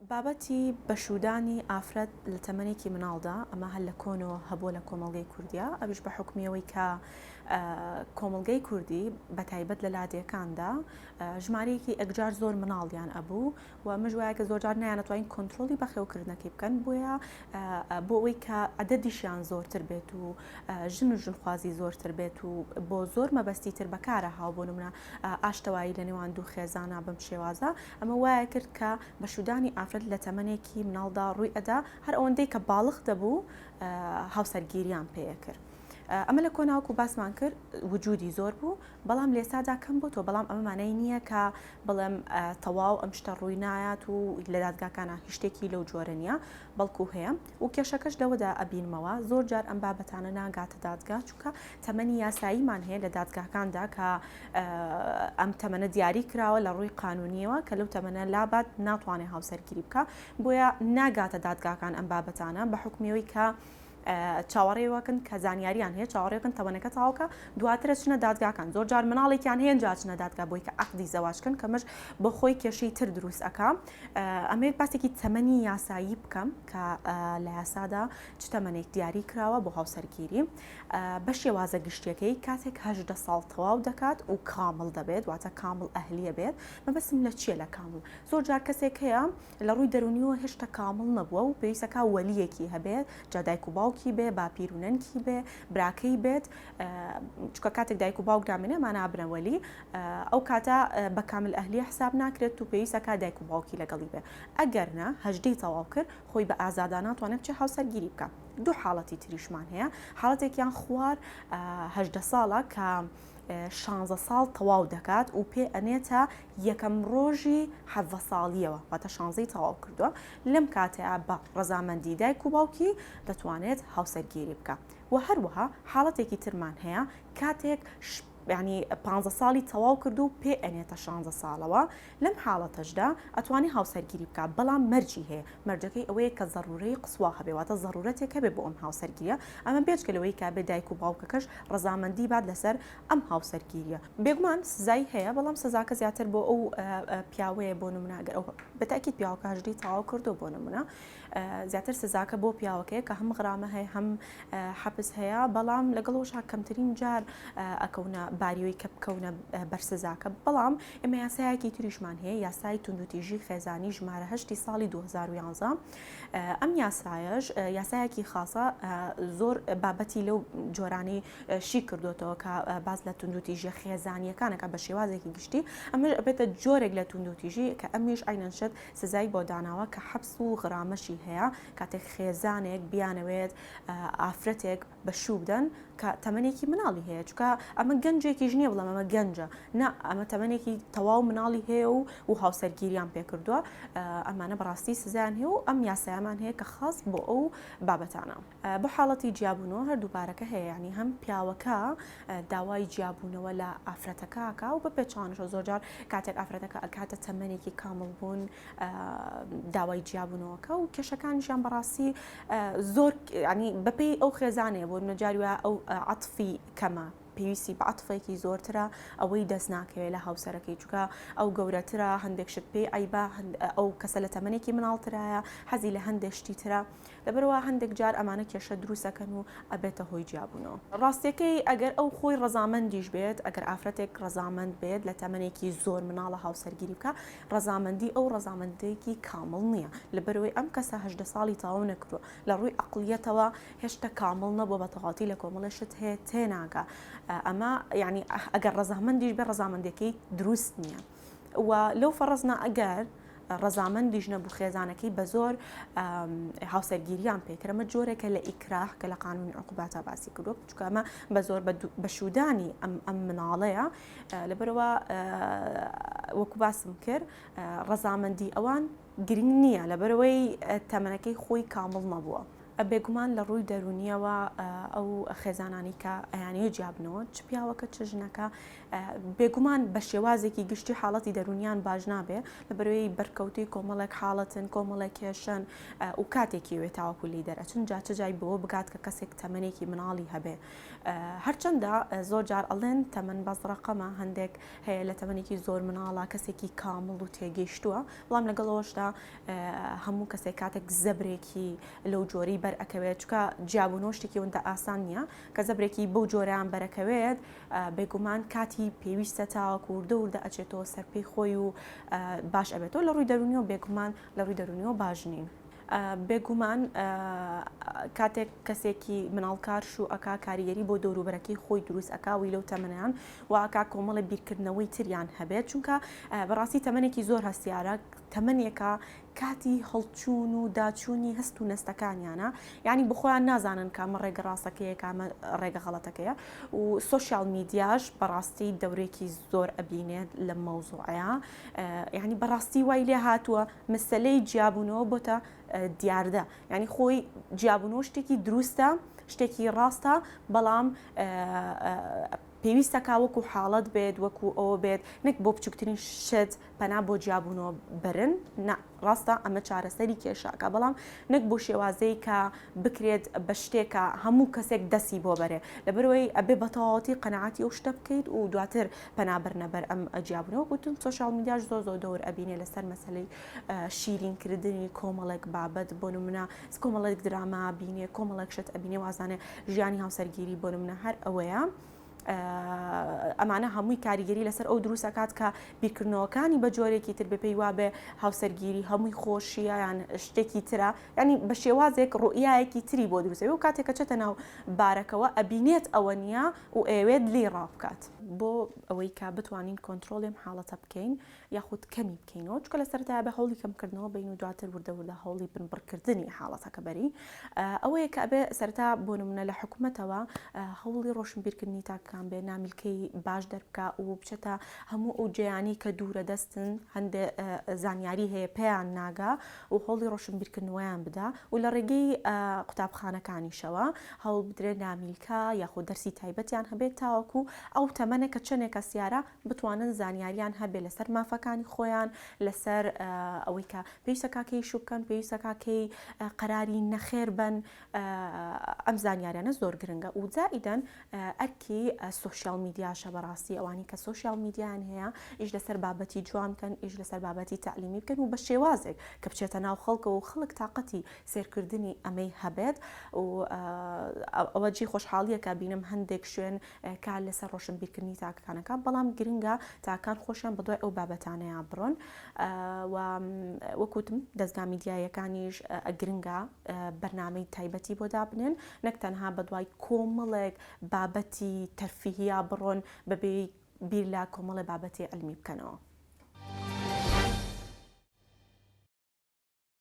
بابەتی بەشودانی ئافرەت لە تەمەنێکی مناڵدا ئەمە هەر لە کۆنەوە هەبووە لە کۆمەڵگەی کوردیا ئەویش بە حکمیەوەی کە کۆمەڵگەی کوردی بە تایبەت لە لادێکاندا ژمارەیەکی ئەگجار زۆر مناڵیان ئەبوو و مژوایە کە زۆرجار نایانەتوانین کۆنتترۆلی بەخێوکردنەکەی بکەن بۆیە بۆ ئەوەی کە عەدەدیشیان زۆرتر بێت و ژن و ژنخوازی زۆرتر بێت و بۆ زۆر مەبەستی تر بەکارە هاو بۆ نمونە ئاشتەوایی لە نێوان دوو خێزانە بەم شێوازە ئەمە وایە کرد کە بەشودانی ئافرەت لە تەمەنێکی مناڵدا ڕووی ئەدا هەر ئەوەندەی کە باڵغ دەبوو هاوسەرگیریان پێیە کرد. ئەمە لە کۆناوکو باسمان کرد وجودی زۆر بوو بەڵام لێسادا کەم بوو تۆ بەڵام ئەمە مانای نییە کە بڵێم تەواو ئەم شتە ڕووی نایەت و لە دادگاکانە هیچ لەو جۆرە نیە بەڵکو هەیە و کێشەکەش لەوەدا ئەبینمەوە زۆر جار ئەم بابەتانە ناگاتە دادگا چونکە تەمەنی یاساییمان هەیە لە دادگاکاندا کە ئەم تەمەنە دیاری کراوە لە ڕووی قانونیەوە کە لەو تەمەنە لابات ناتوانێت هاوسەرگیری بکە بۆیە ناگاتە دادگاکان ئەم بابەتانە بە حکمیەوەی کە چاوەڕێوەکن کە زانیاریان هەیە چاوەڕێکن تەوەنەکە تاوکە دواترە چنە دادگاکان زۆر جار مناڵێکیان هەیە جاچنە دادگا بۆی کە عەقدی زەواجکن کەمەش بە خۆی کێشەی تر دروست ئەکا ئەمەیەک باسێکی تەمەنی یاسایی بکەم کە لە یاسادا چ تەمەنێک دیاری کراوە بۆ هاوسەرگیری بە شێوازە گشتیەکەی کاتێک 18 ساڵ تەواو دەکات و کامڵ دەبێت واتە کامڵ ئەهلیە بێت مەبەستم لە چیە لە کامڵ زۆر جار کەسێک هەیە لە ڕووی دەرونیەوە هێشتا کامڵ نەبووە و پێویستەکە وەلیەکی هەبێت جا دایک و باوکی بێ باپیر و نەنکی بێ براکەی بێت چکە کاتێک دایک و باوک دامێنێ مانابنەوەلی ئەو کاتە بە کامل ئەهلیە حساب ناکرێت و پێویستەکە دایک و باوکی لەگەڵی بێ ئەگەرنا 18 تەواو کرد خۆی بە ئازادانە ناتوانێت بچێ هاوسەرگیری بکە دوو حاڵەتی تریشمان هەیە حاڵەتێکیان خوار 18 ساڵە کە 16 ساڵ تەواو دەکات و پێ ئەنێتە یەکەم ڕۆژی 17 ساڵیەوە واتە 16 تەواو کردووە لەم کاتەیە بە ڕەزامەندی دایک و باوکی دەتوانێت هاوسەرگیری بکە و هەروەها حاڵەتێکی ترمان هەیە کاتێک ینی 15 ساڵی تەواو کرد و پێ ئەنێتە 16 ساڵەوە لەم حاڵەتەشدا ئەتوانی هاوسەرگیری بکە بەڵام مەرجی هەیە مەرجەکەی ئەوەیە کە ضرورەی قسوا هەبێواتە ضرورەتێک هەبێ بۆ ئەم هاوسەرگیریە ئەمە بێجگەلەوەی کا بێ دایک و باوکەکەش ڕەزامەندی باد لەسەر ئەم هاوسەرگیریە بێگومان سزای هەیە بەڵام سزاکە زیاتر بۆ ئەو پیاوەیە بۆ نمونەگەر ئەو بەتاکید پیاوەکە 18 تەواو کردو بۆ نمونە زیاتر سزاکە بۆ پیاوەکەیە کە هەم غرامە هەیە هەم حەبس هەیە بەڵام لەگەڵەوەش کەمترین جار ئەکەونە باریەوەی کە بکەونە بەرسزاکە بەڵام ئێمە یاسایەکی تریشمان هەیە یاسای توندوتیژی خێزانی ژمارە 8 ساڵی 2011 ئەم یاسایەش یاسایەکی خاصە زۆر بابەتی لەو جۆرانی شی کردوتەوە کە باز لە توندوتیژی خێزانیەکانەکە بە شێوازێکی گشتی ئەمەش بێتە جۆرێک لە توندوتیژی کە ئەمیش ئاینەنشت سزای بۆ داناوە کە حەبس و غرامەشی هەیە کاتێک خێزانێک بیانەوێت ئافرەتێک بەشوو بدەن کە تەمەنێکی مناڵی هەیە چکە ئەمە گەنجێکی ژنیە بڵام ئەمە گەنجە نا ئەمە تەمەنێکی تەواو مناڵی هەیە و هاوسەرگیریان پێکردووە ئەمانە بەڕاستی سزایان هەیە و ئەم یاسایەمان هەیە کە خاص بۆ ئەو بابەتانە بۆ حاڵەتی جیابوونەوە هەردووبارەکە هەیە ینی هەم پیاوەکە داوای جیابوونەوە لە ئافرەتەکەکە و بە پێچانەوە زۆرجار کاتێک ئافرەتەکە ئەکاتە تەمەنێکی کامڵ بوون داوای جیابوونەوەکە و کێشەکانیشیان بەڕاستی زۆر ینی بەپێی ئەو خێزانەیە بۆ نەجاریوە ئەو عەتفی کەمە پێویستی بە عەتفێکی زۆرترە ئەوەی دەست ناکەوێت لە هاوسەرەکەی چکە ئەو گەورەترە هەندێک شت پێی ئەیبا ئەو کەسە لە تەمەنێکی مناڵترایە حەزی لە هەندێک شتی ترە لەبەرەوە هەندێک جار ئەمانە کێشە دروستەکەن و ئەبێتە هۆی جیابوونەوە ڕاستیەکەی ئەگەر ئەو خۆی ڕەزامەندیش بێت ئەگەر ئافرەتێک ڕەزامەند بێت لە تەمەنێکی زۆر مناڵە هاوسەرگیری بکە ڕەزامەندی ئەو ڕەزامەندێکی کامڵ نییە لەبەرەوەی ئەم کەسە 18 ساڵی تەواو نەکردووە لە ڕووی عەقڵیەتەوە هێشتا کامڵ نەبووە بە تەواوەتی لە کۆمەڵێشت هەیە تێناگا ئەمە یعنی ئەگەر ڕەزامەندیش بێ ڕەزامەندەکەی دروست نییە و لەو فەڕەزنا ئەگەر ڕەزامەندیش نەبوو خێزانەکەی بە زۆر هاوسەرگیریان پێکرەمە جۆرێکە لە ئیکراح کە لە قانونی عقوباتە باسی کردو چکە ئەمە بە زۆر بەشودانی ئەم مناڵەیە لەبەرەوە وەکو باسم کرد ڕەزامەندی ئەوان گرنگ نییە لەبەرەوەی تەمەنەکەی خۆی کامڵ نەبووە بێگومان لە ڕووی دەرونیەوە ئەو خێزانانی کە ئەیانەیە جیابنەوە چ پیاوەکە چ ژنەکە بێگومان بە شێوازێکی گشتی حاڵەتی دەرونیان باش نابێ لە بەروەی بەرکەوتی کۆمەڵێک حاڵەتن کۆمەڵێک کێشن و کاتێکی وێ تاوەکو لی دەرەچن جا چ جای بەوە بگات کە کەسێک تەمەنێکی مناڵی هەبێ هەرچەندە زۆر جار ئەڵێن تەمەن بەس ڕقەمە هەندێک هەیە لە تەمەنێکی زۆر مناڵە کەسێکی کامڵ و تێگەیشتووە بەڵام لەگەڵەوەشدا هەموو کەسێک کاتێک زەبرێکی لەو جۆری بەرئەکەوێت چکە جیابوونەوە شتێکی وەندە ئاسان نییە کە زەبرێکی بەو جۆرەیان بەرەکەوێت بێگومان کاتی پێویستە تاوەکو وردە ئەچێتەوە سەرپەی خۆی و باش ئەبێتەوە لە ڕووی دەرونیەوە بێگومان لە ڕووی دەرونیەوە باش نین. بێگومان کاتێک کەسێکی مناڵکار شو ئەکا کاریگەری بۆ دەوروبەرەکەی خۆی دروست ئەکاوی لەو تەمەنیان و ئاکا کۆمەڵە بیرکردنەوەی تریان هەبێت چونکە بەڕاستی تەمەنێکی زۆر هەستیارە تەمەنێکە کاتی هەڵچوون و داچوونی هەست و نەستەکانیانە یعنی بخۆیان نازانن کامە ڕێگە ڕاستەکەیە کامە ڕێگە غەڵەتەکەیە و سوشیال میدیاش بەڕاستی دەورێکی زۆر ئەبینێت لە مەوزوعەیە یعنی بەڕاستی وای لێ هاتووە مەسەلەی جیابوونەوە بۆتە دیاردە یعنی خۆی جیابوونەوە شتێکی دروستە شتێکی ڕاستە بەڵام پێویستە کاوەکو حاڵەت بێت وەکو ئەوە بێت نەک بۆ بچووکترین شت پەنا بۆ جیابوونەوە برن ڕاستە ئەمە چارەسەری کێشاکە بەڵام نەک بۆ شێوازەی کە بکرێت بە شتێکە هەموو کەسێک دەستی بۆ بەرێ لەبەرەوەی ئەبێ بەتەواوەتی قەنەعاتی ئەو شتە بکەیت و دواتر پەنابەرنەبەر ئەم جیابوونەوە گوتم سۆشیال میدیاش زۆر دەور ئەبینێ لەسەر مەسەلەی شیرینکردنی کۆمەڵێک بابەت بۆ نمونە کۆمەڵێک دراما بینێ کۆمەڵێک شت ئەبینێ وازانێ ژیانی هاوسەرگیری بۆ نمونە هەر ئەوەیە ئەمانە هەمووی کاریگەری لەسەر ئەو دروستەکات کە بیرکردنەوەکانی بە جۆرێکی تر بپێی وابێ هاوسەرگیری هەمووی خۆشیە یان شتێکی ترە ینی بە شێوازێک ڕوئیایەکی تری بۆ دروستەوە و کاتێکە چێتە ناو بارەکەوە ئەبینێت ئەوە نییە و ئەوێت لێ ڕابکات بۆ ئەوەی کا بتوانین کۆنتترۆلێم حاڵەتە بکەین یاخود کەمی بکەینەوە چکە لە سەرتا بە هەوڵی کەمکردنەوە بین و دواتر وردەوردا هەوڵی بنبڕکردنی حاڵەتەکە بەری ئەوەیە کە ئەبێ سەرتا بۆ نمونە لە حکوومەتەوە هەوڵی ڕۆشنبیرکردنی تاکان بێ نامیلکەی باش دەربکە و بچێتە هەموو ئەو جیانی کە دوورە دەستن هەندێ زانیاری هەیە پێیان ناگا و هەوڵی ڕۆشنبیرکردنەوەیان بدا و لە ڕێگەی قوتابخانەکانیشەوە هەوڵ بدرێت نامیلکە یاخود دەرسی تایبەتیان هەبێت تاوەکو ئەو تەمەنێکە چنێکە سیارە بتوانن زانیاریان هەبێت لەسەر مافەکانی خۆیان لەسەر ئەوەی کە پێویستە کاکەی شوبکەن پێویستە کاکەی قەراری نەخێر بن ئەم زانیاریانە زۆر گرنگە و جائیدەن ئەرکی سوشیال میدیاشە بەڕاستی ئەوانی کە سوشیال میدیان هەیە ئیش لەسەر بابەتی جوان بکەن ئیش لەسەر بابەتی تعلیمی بکەن و بە شێوازێک کە بچێتە ناو خەڵکەوە و خەڵک تااقەتی سێرکردنی ئەمەی هەبێت و ئەوە جی خۆشحاڵیەکە بینم هەندێک شوێن کار لەسەر ڕۆشنبیرکردنی تاکەکانەکە بەڵام گرنگە تاکان خۆشیان بەدوای ئەو بابەتانەیە بڕۆن وەکوتم دەستگا میدیایەکانیش گرنگە بەرنامەی تایبەتی بۆ دابنێن نەک تەنها بەدوای کۆمەڵێک بابەتی تەرفیهیا بڕۆن بەبێ بیر لە کۆمەڵی بابەتی علمی بکەنەوە.